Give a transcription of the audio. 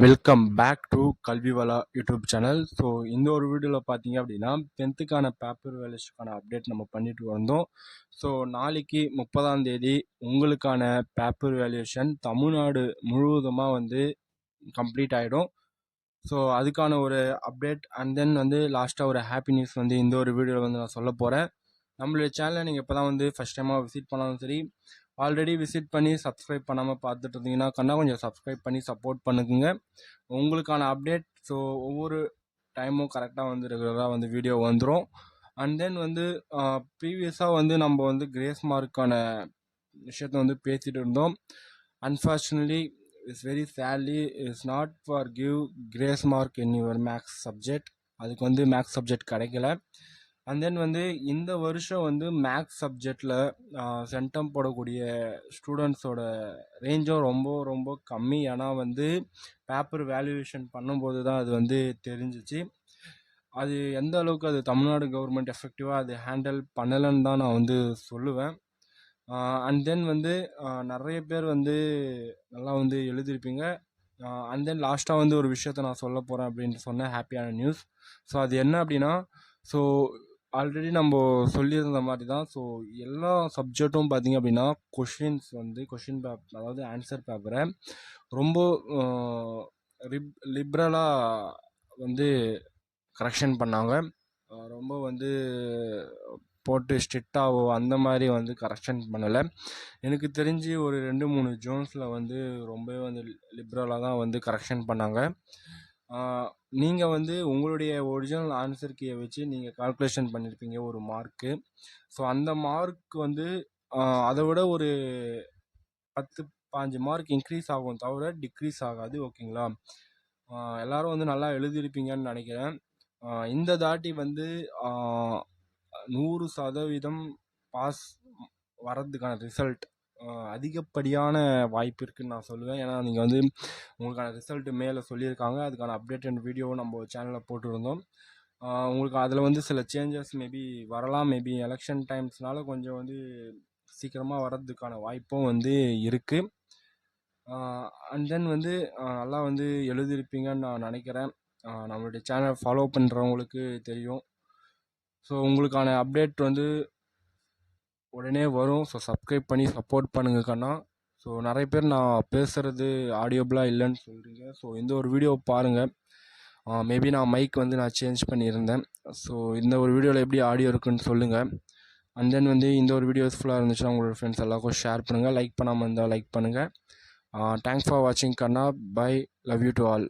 Welcome back to Kalviwala YouTube channel. So இந்த ஒரு வீடியோவில் பார்த்தீங்க அப்படின்னா 10th பேப்பர் வேல்யூஸ்க்கான அப்டேட் நம்ம பண்ணிட்டு வந்தோம். ஸோ நாளைக்கு 30ஆம் தேதி உங்களுக்கான பேப்பர் வேல்யூஷன் தமிழ்நாடு முழுவதுமாக வந்து கம்ப்ளீட் ஆகிடும். ஸோ அதுக்கான ஒரு அப்டேட் அண்ட் தென் வந்து லாஸ்ட்டாக ஒரு ஹாப்பி நியூஸ் வந்து இந்த ஒரு வீடியோவில் வந்து நான் சொல்ல போகிறேன். நம்மளுடைய சேனலை நீங்கள் இப்போ தான் வந்து ஃபஸ்ட் டைமாக விசிட் பண்ணாலும் சரி, ஆல்ரெடி விசிட் பண்ணி சப்ஸ்கிரைப் பண்ணாமல் பார்த்துட்டு இருந்தீங்கன்னா கொஞ்சம் சப்ஸ்கிரைப் பண்ணி சப்போர்ட் பண்ணுங்க. உங்களுக்கான அப்டேட் ஸோ ஒவ்வொரு டைமும் கரெக்டாக வந்து ரெகுலராக வந்து வீடியோ வந்துடும். அண்ட் தென் வந்து ப்ரீவியஸாக வந்து நம்ம வந்து கிரேஸ் மார்க்கான விஷயத்த வந்து பேசிகிட்டு இருந்தோம். Unfortunately it's very sadly it's not for give grace mark in your maths subject. அதுக்கு வந்து மேக்ஸ் சப்ஜெக்ட் கிடைக்கல. அண்ட் தென் வந்து இந்த வருஷம் வந்து மேக்ஸ் சப்ஜெக்டில் சென்டம் போடக்கூடிய ஸ்டூடெண்ட்ஸோட ரேஞ்சும் ரொம்ப ரொம்ப கம்மி. ஏன்னா வந்து பேப்பர் வேல்யூவேஷன் பண்ணும்போது தான் அது வந்து தெரிஞ்சிச்சு. அது எந்த அளவுக்கு அது தமிழ்நாடு கவர்மெண்ட் எஃபெக்டிவாக அது ஹேண்டில் பண்ணலைன்னு தான் நான் வந்து சொல்லுவேன். அண்ட் தென் வந்து நிறைய பேர் வந்து நல்லா வந்து எழுதியிருப்பீங்க. அண்ட் தென் லாஸ்ட்டாக வந்து ஒரு விஷயத்த நான் சொல்ல போகிறேன் அப்படின்ட்டு சொன்னேன், ஹாப்பியான நியூஸ். ஸோ அது என்ன அப்படின்னா, ஸோ ஆல்ரெடி நம்ம சொல்லியிருந்த மாதிரி தான். ஸோ எல்லா சப்ஜெக்ட்டும் பார்த்திங்க அப்படின்னா கொஷின் பேப்பர், அதாவது ஆன்சர் பேப்பரை ரொம்ப லிப்ரலாக வந்து கரெக்ஷன் பண்ணாங்க. ரொம்ப வந்து போட்டு ஸ்ட்ரிக்டாகவோ அந்த மாதிரி வந்து கரெக்ஷன் பண்ணலை. எனக்கு தெரிஞ்சு ஒரு 2-3 ஜோன்ஸில் வந்து ரொம்பவே வந்து லிப்ரலாக தான் வந்து கரெக்ஷன் பண்ணாங்க. நீங்கள் வந்து உங்களுடைய ஒரிஜினல் ஆன்சர் கீயை வச்சு நீங்கள் கால்குலேஷன் பண்ணியிருப்பீங்க ஒரு மார்க்கு. ஸோ அந்த மார்க் வந்து அதை விட ஒரு 10-15 மார்க் இன்க்ரீஸ் ஆகும் தவிர டிக்ரீஸ் ஆகாது. ஓகேங்களா? எல்லாரும் வந்து நல்லா எழுதியிருப்பீங்கன்னு நினைக்கிறேன். இந்த தாட்டி வந்து 100% பாஸ் வர்றதுக்கான ரிசல்ட் அதிகப்படியான வாய்ப்பு இருக்குதுன்னு நான் சொல்லுவேன். ஏன்னா நீங்கள் வந்து உங்களுக்கான ரிசல்ட்டு மேலே சொல்லியிருக்காங்க. அதுக்கான அப்டேட்டட் வீடியோவும் நம்ம சேனலில் போட்டுருந்தோம். உங்களுக்கு அதில் வந்து சில சேஞ்சஸ் மேபி வரலாம். மேபி எலெக்ஷன் டைம்ஸ்னால கொஞ்சம் வந்து சீக்கிரமாக வர்றதுக்கான வாய்ப்பும் வந்து இருக்குது. அண்ட் தென் வந்து நல்லா வந்து எழுதியிருப்பீங்கன்னு நான் நினைக்கிறேன். நம்மளுடைய சேனல் ஃபாலோ பண்ணுறவங்களுக்கு தெரியும். ஸோ உங்களுக்கான அப்டேட் வந்து உடனே வரும். ஸோ சப்ஸ்கிரைப் பண்ணி சப்போர்ட் பண்ணுங்க கண்ணா. ஸோ நிறைய பேர் நான் பேசுகிறது ஆடியோபிளாக இல்லைன்னு சொல்கிறீங்க. ஸோ இந்த ஒரு வீடியோ பாருங்கள். மேபி நான் மைக் வந்து நான் சேஞ்ச் பண்ணியிருந்தேன். ஸோ இந்த ஒரு வீடியோவில் எப்படி ஆடியோ இருக்குன்னு சொல்லுங்கள். அண்ட் தென் வந்து இந்த ஒரு வீடியோ யூஸ்ஃபுல்லாக இருந்துச்சுன்னா உங்களோட ஃப்ரெண்ட்ஸ் எல்லாருக்கும் ஷேர் பண்ணுங்கள். லைக் பண்ணாமல் இருந்தால் லைக் பண்ணுங்கள். தேங்க்ஸ் ஃபார் வாட்சிங் கண்ணா. Bye. Love you to all.